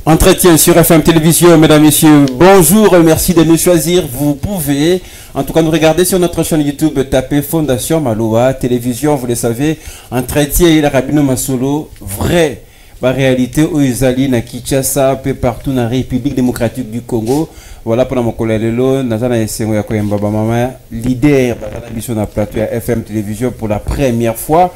Entretien sur FM Télévision, mesdames, messieurs, bonjour, merci de nous choisir. Vous pouvez, en tout cas, nous regarder sur notre chaîne YouTube, taper Fondation Maloa Télévision, vous le savez, entretien et la Rabino Masolo, vrai, la réalité aux Izali, na Kinshasa, peu partout dans la République démocratique du Congo. Voilà pour mon collègue Lelo, Nazana Essengo Yakoyemba Mama, leader de la plateau FM Télévision pour la première fois.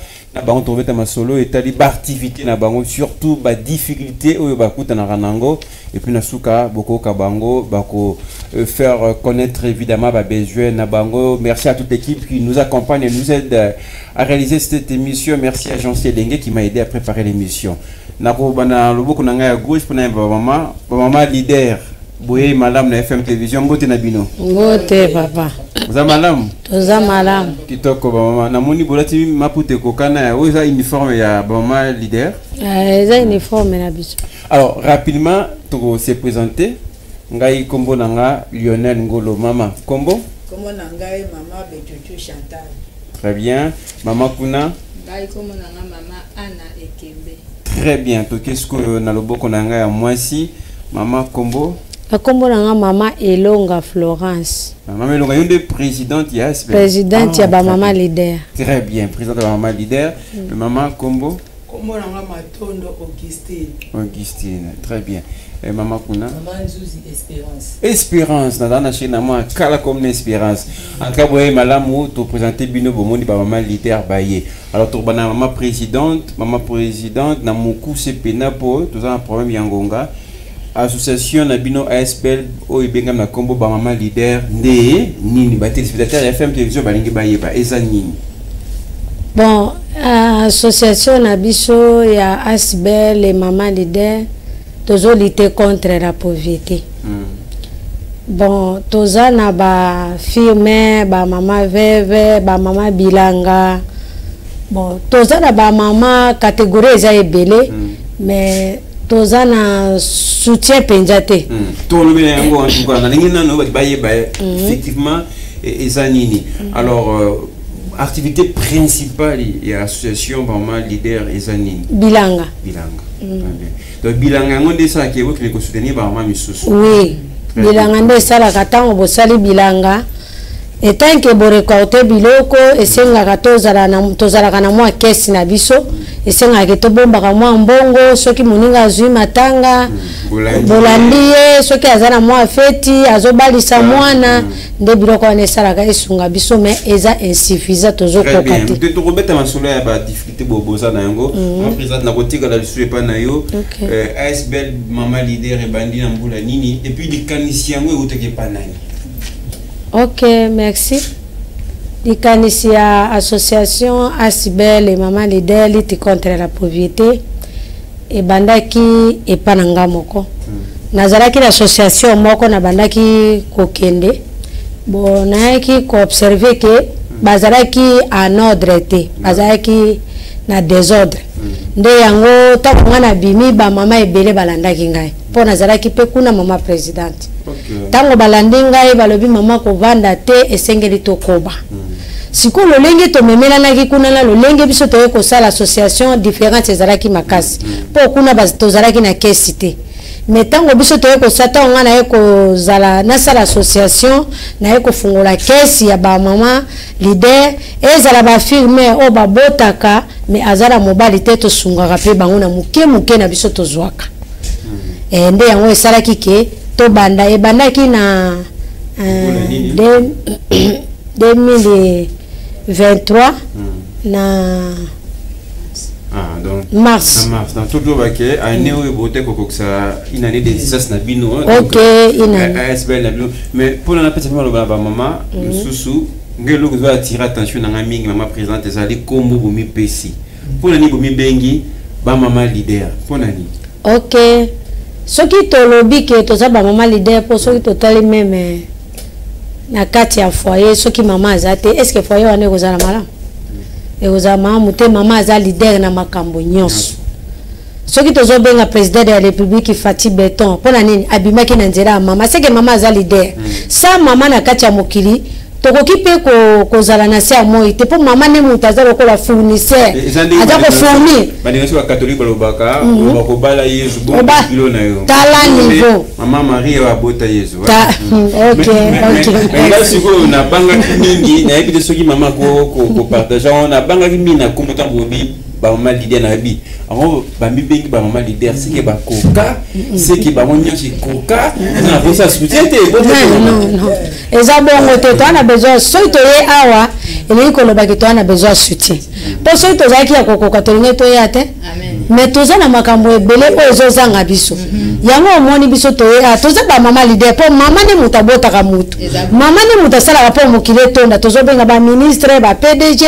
On trouve ta solo et ta activité na bango surtout ba difficulté au bakuta na ranango et puis na suka boko kabango bako faire connaître évidemment ba besoin na bango. Merci à toute l'équipe qui nous accompagne et nous aide à réaliser cette émission. Merci à Jean Célengue qui m'a aidé à préparer l'émission. Na ko bana loboko na ngai à gauche pour na maman leader. Boye madame na FM Télévision mbote na bino. Mbote papa. Za madame. Toza madame. Kitoko maman na moni bolati mapute kokana ya oza uniforme ya maman leader. Eza uniforme na biso. Alors rapidement to se présenter ngai kombo nanga Lionel Ngolo mama. Kombo? Kombo nanga maman Betutu Chantal. Très bien. Maman kuna? Ngai kombo nanga maman Anna Ekembe. Très bien. To qu'est-ce que na loboko nanga ya mwasi maman kombo? Kombo nanga mama Elonga Florence. Maman Elonga yonde présidente ya ASP. Présidente ya ba maman leader. Très bien, présidente ya maman leader. Maman kombo? Kombo nanga Matondo Augustine. Augustine, très bien. Et maman kuna? Maman Nzuzi Espérance. Espérance, na chena moi kala comme Espérance. En cas boye malamu to présenter bino bomondi ba maman leader baye. Alors to bana maman présidente na moku sepena po to za un problème yangonga. Association Nabino ASPL o ibengam na kombo ba maman leader nde nini ba téléspectateur FM Télévision balingi bayeba eza nini. Bon, association Nabiso ya ASPL et maman leader tozo lutter contre la pauvreté. Bon, toza na ba firme ba maman veve ba maman bilanga. Bon, toza na ba maman catégorie eza ebele mais toza na soutien penjate. Tout le monde en tout cas na lingi nano bayeba effectivement eza nini. Alors activité principale et association maman leader eza nini? Bilanga. Donc bilanga ngonde ça qui est ko soutenir ba maman misusu. Oui. Bilanga nde sala katango bosali bilanga. Et tant que vous récoltez biloko et senga tozala na mwa kesi na biso et senga ke to bomba ka mwa mbongo soki muninga zui matanga bolandiye soki azana mwa feti azobalisa mwana nde biloko ane sala ka esunga biso mais eza insuffisant tozo kokati. Très bien. To robeta masolo ya ba difficulté boboza na yango. Mon président na kotika la biso epa na yo. ASBL maman leader e bandi na mbula nini et puis likanisi yango ekoteke pa nani. Ok, merci. Likanisi ya association ASBL et maman leader lutte contre la pauvreté et bandaki et pananga moko. Nazalaki l'association moko na bandaki kokende. Bon, naiki ko observer que bazalaki en ordre te, bazalaki na désordre. Nde yango takonga na bimi ba mama ebele balandaki ngai. Po nazalaki pe kuna mama présidente. Tango balandi ngai balobi mama ko vanda te esengeli to koba. Siko lolenge to memela na kuna na lolenge biso to ko sala association différentes ezalaki makasi. Po kuna bazalaki na kesite. Mais tango biso to ko sata nga na ko zala na sala association na ko fungola kesi ya ba mama leader ezala ba firme o ba botaka mais azala mobali te to sungaka pe bango na muke na biso to zwaka. Nde yango esala kike to banda e banda ki na 2023 na donc mars. Dans tout le baquet, année où il une année de désastre na bino. Ok, une année. ASBL na bino. Mais pour la petite maman, Soussou, ngelo doit attirer attention na mingi maman présidente ezali kombo bomi pesi. Pour la ni bomi bengi ba maman leader. Pour nani? Ok. Ce qui te lobby que toza ba maman leader pour ceux qui totali même na kati ya foyer, ceux qui maman azate, est-ce que foyer wane kozala mala? Et aux amants, muté maman aza leader na makambo nyonso. ce qui tozo benga président de la République Fati Beton pona nini abimaki na nzela mama c'est que maman a leader sa maman na kati ya mokili tokoki pe kozala na se ya moi te po maman ne mutu aza lokola fournisseur aza kofournir bandeko ya catholique balobaka bakobala yesu kilo na yo tala niveau maman Marie wa bota yesu ok nga sikoyo nabangaki mingi nayebi te soki mama kopartage nabangaki mingi na kombo ntango bobi bamama leader na bi alors bambi bengi bamama leader c'est que bakoka c'est que bango nyonso koka na posa soutien te non eza bongo te to ana besoin soki toye awa elingi kolobaki to ana besoin soutien po soki tozalaki ya kokoka tolingi toya te mais toza na makambo ebele oyo ezozanga biso yango omoni biso toye toza bamama leader po mama ne mutu abotaka mutu mama ne mutu asalaka mpo mokili etonda tozobenga baministre bapdg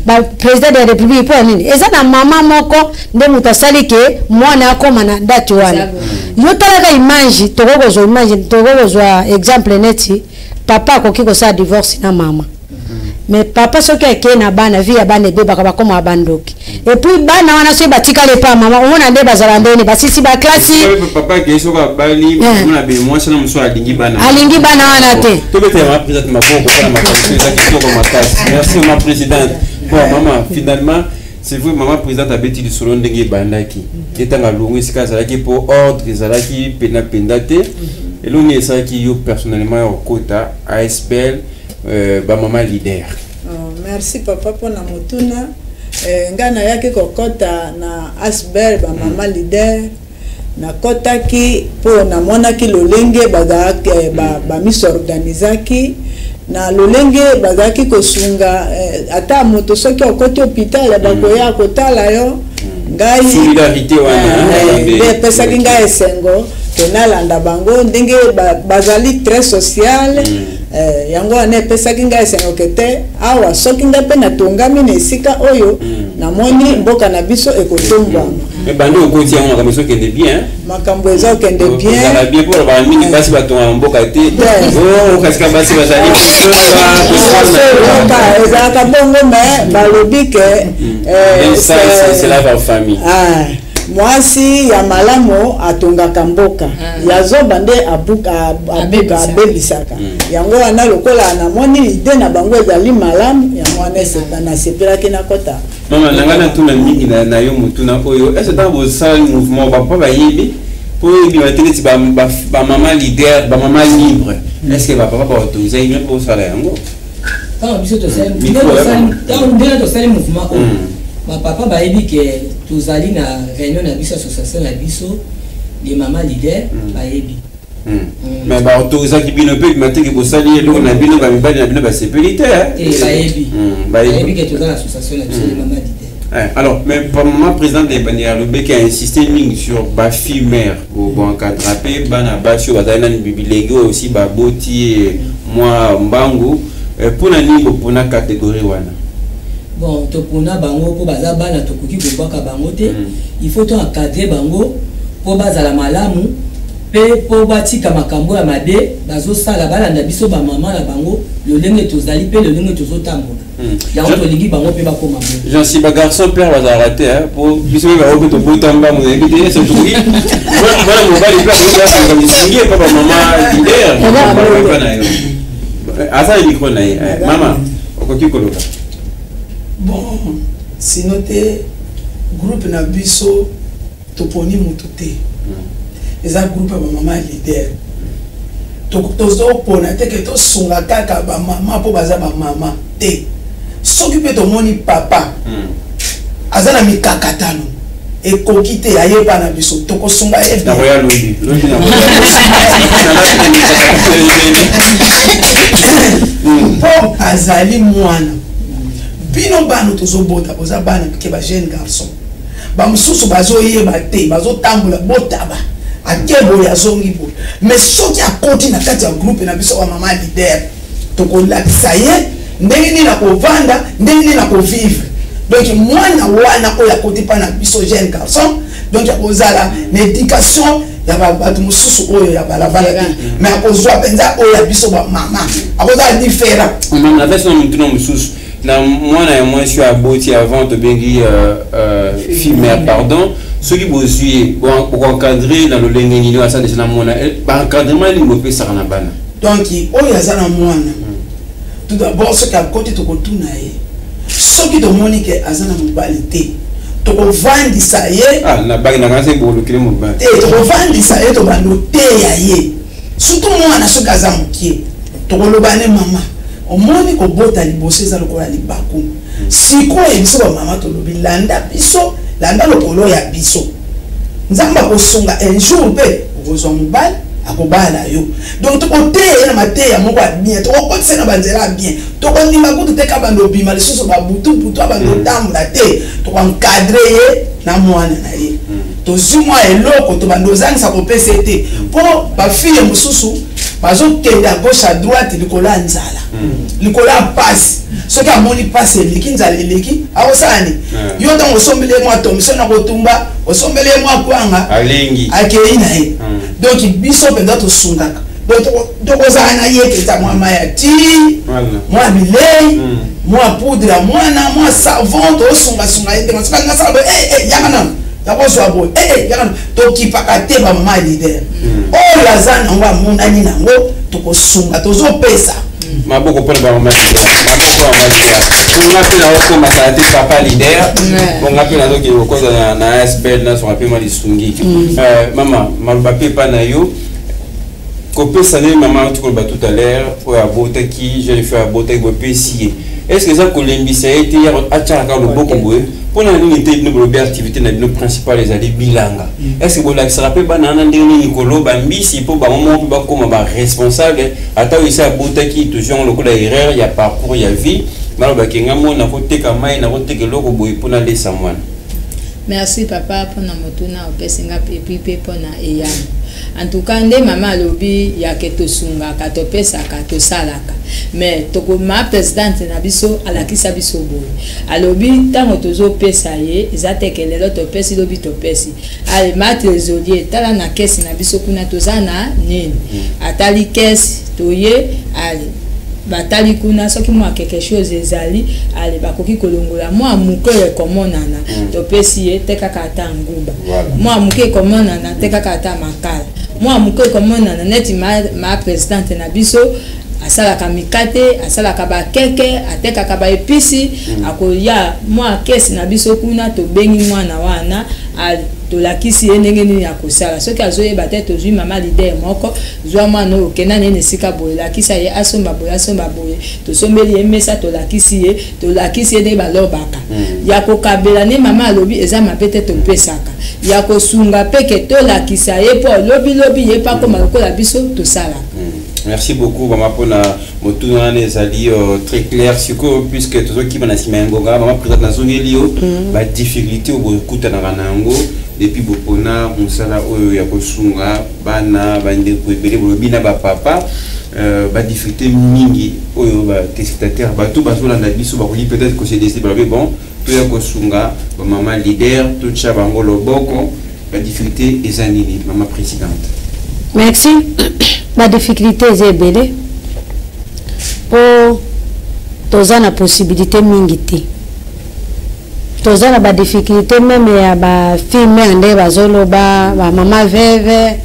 baprésident de la république mpo nini eza na mama moko nde mutu asali ke mwana akoma na date wana yo talaka image tokokozwa image tokokozwa exemple neti papa akoki kosala divorce na mama mais papa soki ake na bana vie ya bana ebebaka bakoma bandoki et puis bana wana soki batikale pa mama omona nde bazala ndeni basisi baklasi papa ke soki abali mona be mwasi na mosusu alingi bana wana te tobeta ma présidente maboko mpona makambo eza kitoko makasi merci ma présidente bon maman finalement c'est vrai maman présidente abeti lisolo ndenge ebandaki etanga longo esika azalaki mpo ordre ezalaki penda te eloni esalaki yo personnellement ya okota ASBL maman leader. Merci papa pour la motuna. Ngana yaki kokota na ASBL maman leader na kota ki pour na mona ki lolenge bazaki ba misorganizaki na lolenge bazaki kosunga ata moto soki okoti hôpital bakoya kotala yo ngai solidarité wana pesa kinga esengo kenalanda bango ndenge bazali très social yango ane pesa kinga esengo kete awa soki nga pe na tongami na esika oyo namoni mboka na biso ekotombwa mais bando okoti yango makambo ezo kende bien makambo ezo kende bien ezala bien pour ba mingi basi batonga mboka te kasika basi bazali ezalaka bongo mais balobi ke c'est la famille mwasi ya malamo atongaka mboka yazoba nde abuka abebisaka yango wana lokola namoni ide na bango ezali malamu ya mwana na sepelaki na kota mama nanga na tuna mingi na yo mutuna oyo est-ce que dans vos salles mouvement papa bayebi po yebi bateleti ba mama leader ba mama libre est-ce que papa ba autoriser une pour ça yango tant biso to sali mouvement ma papa bayebi ke tozali na réunion na biso association na biso les mama leader bayebi mais ba autoriser ki bino pe mateke bosali eloko na bino ba mibali na bino ba sécurité bayebi ke tozali association na biso les mama leader alors mais maman président de Bandiara Lobe qui a insisté sur ba fille mère bon encadrer bana basio bazali na bibilenge aussi ba boti moi mbangu pour na ningo pour na catégorie wana bon to pona bango po baza bana to koki ko baka bango te il faut to encadrer bango po bazala malamu pe po batika makambo ya mabe bazo sala bala na biso ba mama na bango le lenge tozali pe le lenge tozo tambola ya to lingi bango pe bakoma Jean si ba garçon père va rater pour biso ba ko to botamba mo invité c'est tout voilà mo bali père ko comme singi papa maman leader asa micro na mama okoki koloka bon sinon te groupe na biso toponi mutu te eza groupe ba mama leader tozopona te ke tosunga kaka ba mama po baza ba mama te soki pe tomoni papa aza na mikakatano ekoki te ayeba na biso tokosunga ye na royal londi po azali mwana bino bano tozobota boza bana ke ba jeune garçon ba mususu bazoyeba te bazotambola botaba akebo ya zongi bo mais soki akoti na kati ya groupe na biso wa mama leader tokolakisa ye ndenge nini na kovanda ndenge nini na kovivre donc mwana wana oyo akoti pa na biso jeune garçon donc akozala na éducation ya bato mususu oyo ya balabala te mais akozwa penza oyo ya biso ba mama akozala différent mama la version mutuna mususu na mwana ya mwasi ya boti avant to bengi fille mère pardon ceux qui bossent pour encadrer dans le lengue à ça déjà na mona encadrement ni mo pesa na bana donc oyo azana mwana tout d'abord ce qu'a côté to kotuna ye ce qui demande que azana mobalité to ko vandi sa ye na bagi na kanse bo lokile mo ba to ko vandi sa ye to bando te ya ye surtout mwana so kaza mukie to ko lobane mama omoni ko bota liboso eza lokola libaku siko ebiso ba mama to lobi landa biso landa lokolo ya biso nzamba ko sunga un jour pe okozwa mobali akobala yo donc to ko te na mateya moko bien to ko kotse na banzela bien to ko ndima kutu te ka bando bima lisusu ba butu butu abando tamula te to ko encadrer ye na mwana na ye to zimwa eloko to bando zangisa ko PCT po ba fille mususu bazo kenda à gauche à droite likola nzala likola passe ce qui a moni passe liki nzala liki awosani yo donc osombele moi to miso na kotumba osombele moi kwanga alengi akeina ye donc biso penda to sungaka donc ozana yeke za moi maya ti moi bilei moi poudre mwana moi savon to sunga sunga yeke masaka ngasa yakana yakozwa boy yakana to kipaka te ba mama leader oh lazana ngwa munani nango to kosunga to zo pesa maboko pona ba mama on a fait la masate papa leader on a fait la doki ko na SBL na so rapidement lisungi maman malbape pa na yo ko pesa ne maman tu ko ba tout à l'heure o ya bota ki je le fais à bota ko pesier est-ce que ça ko lembisa été a tchaka le boko boy pour nous était une activité na nos principales les aller bilanga est-ce que vous la sera pas banana ndeni nikolo bambisi pour ba moment ba comme ba responsable ata wi sa bota ki toujours le coup la erreur il y a parcours il y a vie malo ba kenga mona ko teka mai na ko teka loko boy pour na lesa mwana. Merci papa pour na motuna opesinga pepi pour na eyam. En tout cas nde mama lobi ya keto sunga kato pesa kato salaka mais toko ma présidente na biso alakisa biso boy alobi tango tozo pesa ye ezate lelo to pesi lobi to pesi ale ma trésorier tala na caisse na biso kuna tozana nini atali caisse toye ale batali kuna soki mwa quelque chose ezali ale bakoki kolongola mwa muke komonana to pesi ye teka kata nguba mwa muke komonana teka kata makala mwa muke komonana neti ma présidente na biso asala kamikate asala kaba keke ateka kaba episi akoya mwa kesi na biso kuna to bengi mwana wana to lakisi ndenge nini akosala soki azoyeba te tozwi mama leader moko zwa mwana okenda nene sika boye lakisa ye asomba boye tosombeli ye mesa to lakisi ye de balobaka ya kokabela ne mama alobi eza mapete to pesaka ya kosunga peke to lakisa ye po lobi ye pa koma lokola biso to sala. Merci beaucoup maman pour na motuna nezali très clair siko puisque tozo ki bana simengonga maman présente na zone elio ba difficulté au bokuta na ranango depuis bopona musala oyo ya kosunga bana bande ko ebele bobina ba papa ba difficulté mingi oyo ba testataire ba tout bazolanda biso ba ko peut-être que c'est décidé bon to ya kosunga ba maman leader tout cha bango loboko ba difficulté ezanini maman présidente. Merci. Ma difficulté est belle pour toza na possibilité mingiti toza na ba difficulté même ya ba fille ande bazolo ba mama veve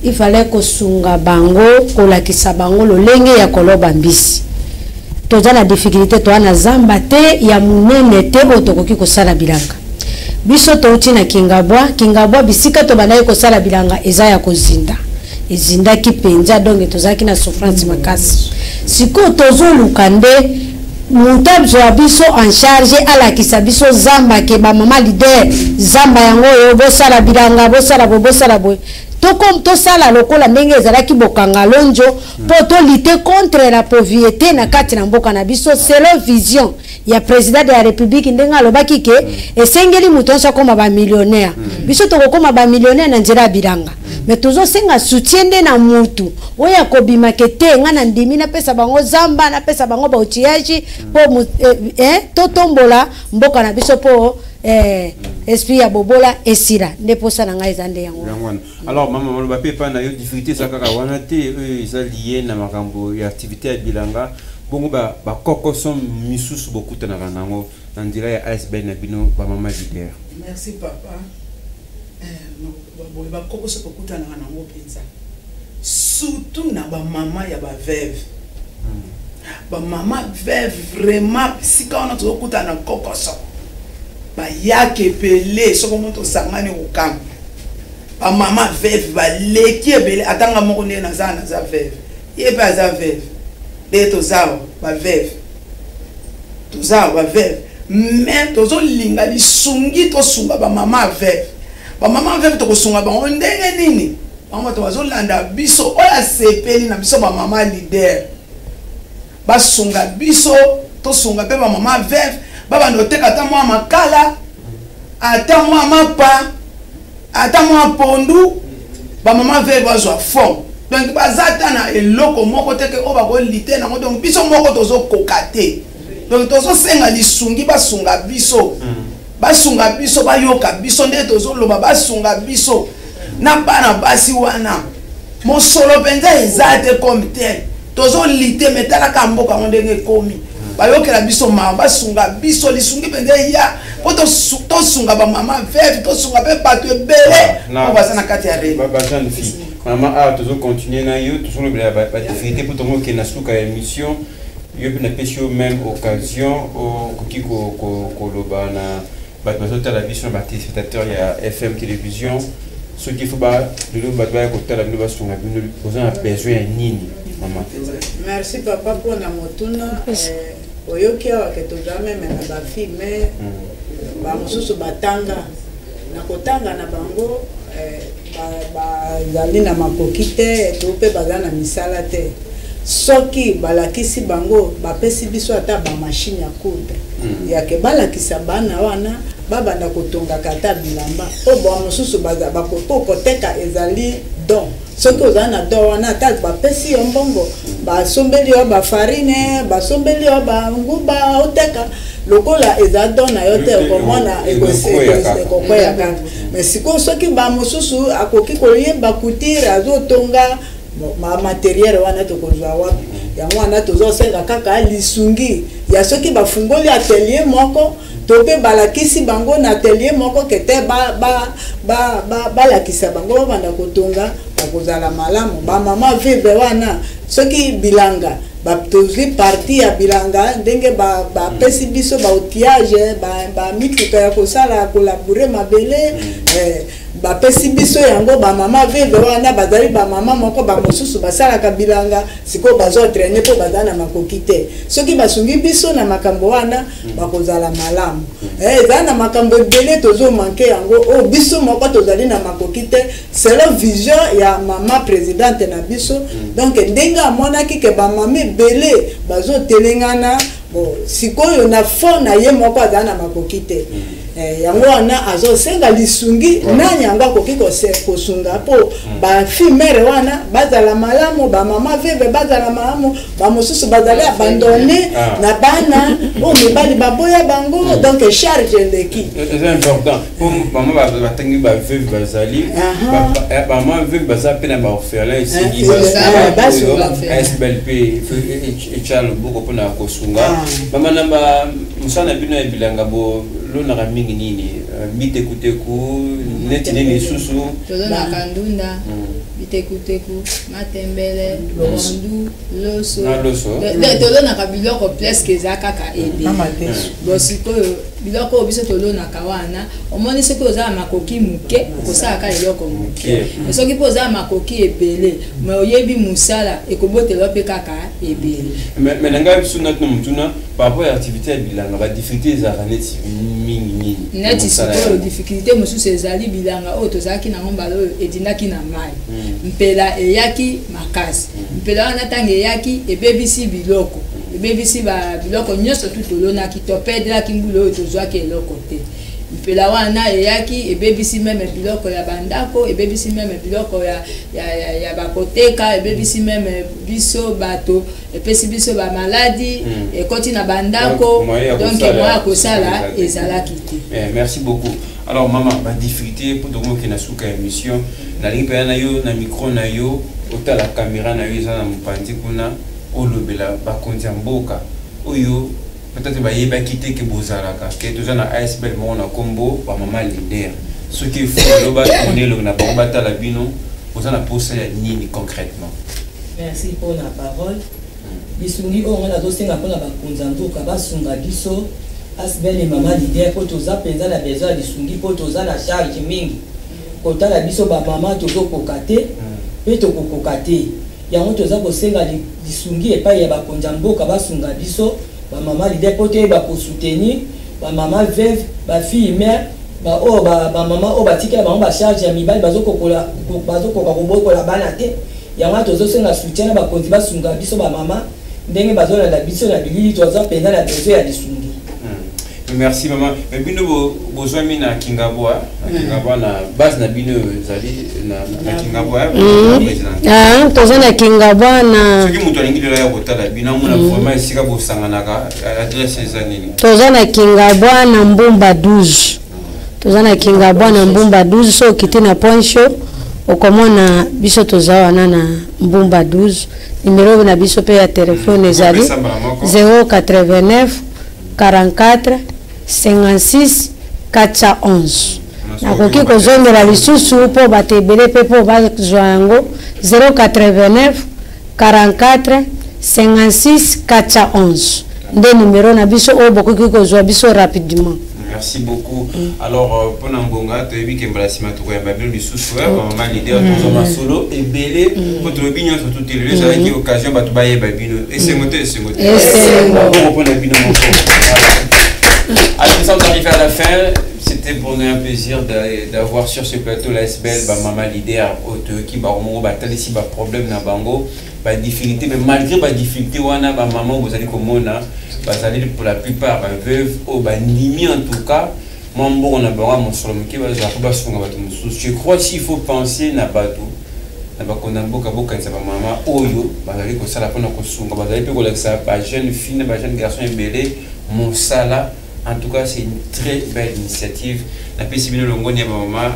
il fallait ko sunga bango ko lakisa bango lolenge ya koloba mbisi toza na difficulté to na zamba te ya munene te botokoki ko sala bilanga biso to utina kingabwa bisika to banaye ko sala bilanga eza ya kozinda ezinda kipenza donc tozaki na souffrance makasi siko tozo lukande mutabzo abiso en charge ala kisabiso zamba ke ba mama leader zamba yango yo bosala bilanga bosala boy to comme to sala lokola ndenge ezalaki bokanga lonjo po to lutter contre la pauvreté na kati na mboka na biso selon vision ya président de la république ndenga lobaki ke esengeli mutonso koma ba millionnaire biso to koma ba millionnaire na nzira bilanga mais tozo senga soutien de na mutu oya kobima kete ngana ndimi na pesa bango zamba na pesa bango ba utiaji po to tombola mboka na biso po esprit ya bobola esira ndeposa na ngai zande yango. Alors maman Malobape pa na yo difficulté ça kaka wana te eza lié na makambo ya activité ya bilanga bongo ba koko som misusu bokuta na nango na ndira ya ASB na bino ba mama leader. Merci papa. boye bakoko soki okutanaka nango mpenza surtout na bamama ya baveve bamama veve vraiment sika wana tozokutana na kokoso bayaka ebele soki omo tosangani kokamba bamama veve baleki ebele atanga moko nde naza veve ye mpe aza veve nde tozawa baveve mais tozolinga lisungi tosunga bamama veve bamama veve tokosunga bango ndenge nini bango bato bazolanda biso oyo asepeli na biso bamama leader basunga biso tosunga mpe bamama veve babanda oteka ata mwa makala ata mwa mapa ata mwa pondu bamama veve bazwa forme donc baza ata na eloko moko teke oyo bakolite nango donc biso moko tozokoka te donc tozosenga lisungi basunga biso bayoka biso nde tozoloba basunga biso na bana basi wana mosolo mpenza eza te comme tel tozolite metalaka mboka ngo ndenge ekomi bayokela biso mawa basunga biso lisungi mpenza ya po tosunga bamama veve tosunga mpe bato ebele po baza na kati ya jeune fille maman tozocontinue na yo tozolobela badifirité po tongo okende na suka ya émission yo mpe napesi yo même occasion okoki koloba na bato bazotala biso na batéléspectateur ya FM télévision soki fo lelo bato baya kotala bino basunga bino oza na besoin ya nini mama? Merci papa mpona motuna oyoki awa ke toza meme na bafilme bamosusu batanga na kotanga na bango bazali na makoki te to mpe baza na misala te soki balakisi bango bapesi biso ata bamashine ya coudre yake balakisa bana wana babanda kotongaka ata bilamba po boa mosusu bakoteka ezali don soki oza na don wana ata bapesi yo mbongo basombeli yo bafarine basombeli yo banguba oteka lokola eza don na yo te okomona ekokwea kaka mais sikoyo soki bamosusu akoki koyeba kutire azotonga matériel wana tokozwa wapi yango wana tozosenga kaka lisungi ya soki bafungoli atelier moko to mpe balakisi bango na atelier moko kete balakisa bango babanda kotonga bakozala malamu bamama vive wana soki bilanga tozwi parti ya bilanga ndenge bapesi biso baoutiage bamituka ya kosala kolabure mabele bapesi biso yango bamama vive wana bazali bamama moko bamosusu basalaka bilanga sikoyo bazotraine mpo baza na makoki te soki basungi biso na makambo wana bakozala malamu eza na makambo ebele tozomanke yango oyo biso moko tozali na makoki te selon vision ya mama présidente na biso donc ndenge amonaki ke bamama ebele bazotelengana sikoyo na fond na ye moko aza na makoki te yango wana azosenga lisungi nani yango akoki kosunga mpo bafimere wana bazala malamu bamama vive bazala malamu bamosusu bazali abandone na bana oyo mibali baboya bango donc charge eleki c'est important po mama batangi bavive bazali bamama vive baza mpe na baorphelin esili asbel mpe etia loboko mpona kosunga mama na mosala na bino ya bilanga lonaka mingi nini bitekuteku neti nini susu tolonaka ndunda bitekuteku matembele londu loso tolonaka biloko presque eza kaka ebele bon sikoyo biloko oyo biso tolonaka wana omoni soki oza na makoki moke okosalaka eloko moke soki mpo oza na makoki ebele me oyebi mosala ekobotela mpe kaka ebele me na ngai biso nati na motuna par rapport ya activité ya bilanga badifficulté ezalaka neti mingi neti sikoyo difficulté mosusu ezali bilanga oyo tozalaki nango mbala oyo edindaki na mai mpela eyaki makasi mpela wana ntango eyaki ebebisi biloko biloko nyonso tu tolonaki topedelaki mbula oyo tozwaki eloko te mpela wana eyaki ebebisi meme biloko ya bandako ebebisi meme biloko ya bakoteka ebebisi meme biso bato epesi biso bamaladi ekoti na bandako donc moya kosala ezalaki te. Merci beaucoup. Alors maman badifficulté po tokomoki na suka ya émission nalingi mpe na yo na micro na yo otala caméra na yo eza na mopanzi kuna olobela bakonzi ya mboka oyo peut-être bayebaki te ke bozalaka ke toza na asbel moko na kombo bamama leader ce qu'il faut le tourner le na bata la bino vous en a posé nini concrètement. Merci pour la parole. Bisungi on a dossier na pona ba konzanzo ka ba sunga biso asbel et maman l'idée pour toza penza la besoin bisungi pour toza la charge mingi kota la biso ba maman tozo kokate pe to kokate yango toza kosenga bisungi et pas ya ba konzambo ka ba sunga biso ba maman l'idée pour te ba ko soutenir ba maman veuve ba fille mère ba o ba maman o ba tika ba charge ya mibali bazo kokola kobokola bana te yango tozo senga soutien na ba konzi ba sunga biso ba maman ndenge bazola la biso na bilili toza penza la besoin ya bisungi. Merci maman. Mais bino besoin mina Kingaboa na base na bino zali na Kingaboa ah toza na Kingaboa na soki mutu alingi la kotala bino mona vraiment esika bosanganaka adresse ezanini toza na Kingaboa na Mbumba 12 toza na Kingaboa na Mbumba 12 so kiti na poncho okomona biso toza wana na Mbumba 12 numéro na biso pe ya telefone ezali 089 44 56 411 nakoki kozongela lisusu mpo bato ebele mpe mpo bazwa yango 089 44 56 411 nde numero na biso oyo bokoki kozwa biso rapidement. Merci beaucoup. Alors, pour Nambonga, tu as vu que Mbalasima Touré a bien le sous-souhait, maman l'idée de solo et belé, pour te le bignon sur toutes les choses, avec l'occasion, tu vas y babino. Et c'est monté, et c'est monté. On reprend la bino. Alors, nous sommes arrivés à la fin. C'était pour nous un plaisir d'avoir sur ce plateau la SBL, maman leader, qui va remonter ici, problème na bango, difficulté, mais malgré la difficulté, maman, vous allez comme on a. Pour la plupart, veuve ou nimi en tout cas, je crois qu'il faut penser na bateau. Jeune fille, jeune garçon ébélé, mon sala. En tout cas, c'est une très belle initiative. La PCB Longo ni maman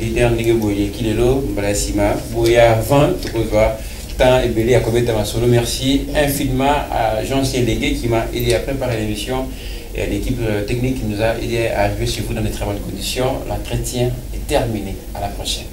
leader ndenge boye kilelo Mbalasima boya 20 temps et belé à Kobeta Masolo. Merci infiniment à Jean-Cien Légué qui m'a aidé à préparer l'émission et à l'équipe technique qui nous a aidé à arriver chez vous dans de très bonnes conditions. L'entretien est terminé. À la prochaine.